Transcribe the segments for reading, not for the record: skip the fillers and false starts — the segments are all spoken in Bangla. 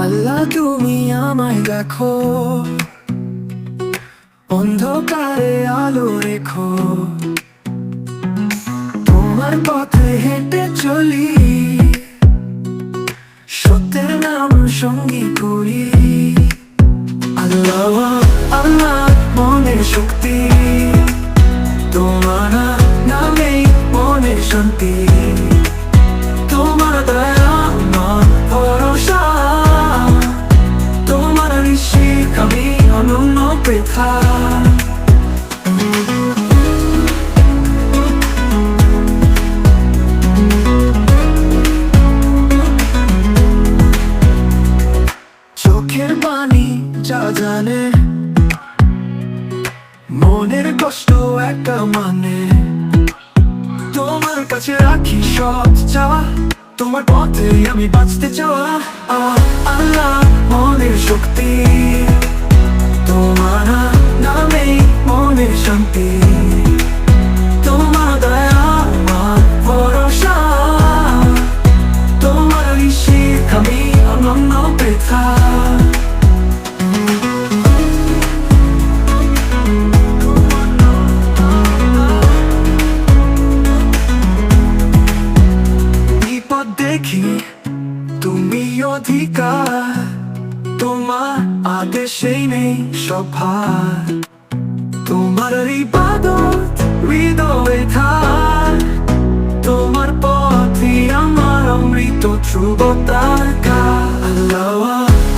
আল্লাহ তুমি আমায় দেখো, অন্ধকারে আলো রেখো, তোমার পথে হেঁটে চলি, সত্যের নাম সঙ্গী করি। আল্লাহ আল্লাহ মনের শক্তি, তোমার নামেই মনের শান্তি, তোমার দয়া আমার ভরসা, তোমার ঋষিক আমি অনন্য পৃথা। চোখের পানি যা জানে, মনের কষ্ট একা মানে, তোমার কাছে রাখি সব চাওয়া, তোমার পথে আমি বাঁচতে চাওয়া। আল্লাহ মনের শক্তি, তোমার নামেই মনের শান্তি, তোমার দয়া আমার ভরসা, তোমার ঋষিক আমি অনন্য পৃথা। দেখি তুমি অধিকার, তোমার আদেশেই নেই সব ভার, তোমার ইবাদত হৃদয়ে থাক, তোমার পথই আমার অমৃত ধ্রুবতার কাল। আল্লাহ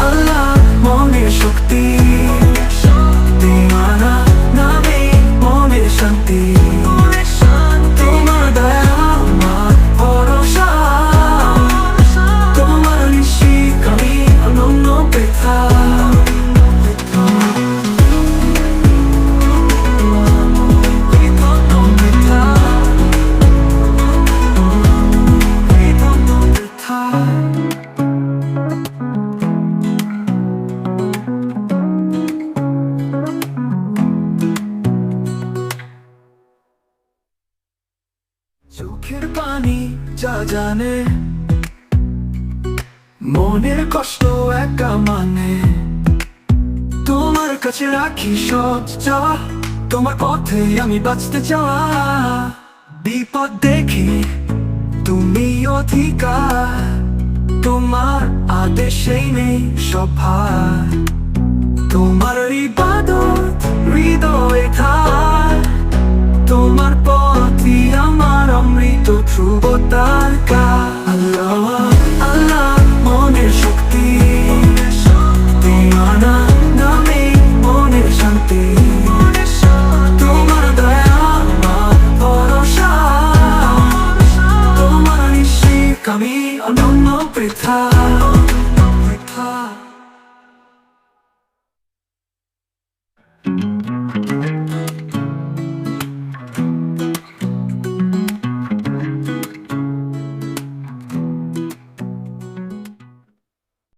আল্লাহ মনের শক্তি, তোমার নামে মনের শান্তি, তোমার দয়া আমার ভরসা, তোমার ঋষিক আমি অনন্য পৃথা। চোখের পানি যা জানে, মনের কষ্ট একা মানে, তোমার কাছে রাখি সব চাওয়া, তোমার পথে আমি বাঁচতে চাওয়া। বিপদ দেখি তুমি অধিকার, তোমার আদেশেই নেই সব ভার, তোমার ইবাদত হৃদয়ে থাক, তোমার পথই আমার অমৃত ধ্রুবতার কাল। আল্লাহ আল্লাহ মনের শক্তি, তোমার নামে মনের শান্তি, তোমার দয়া আমার ভরসা, তোমার ঋষিক আমি অনন্য পৃথা।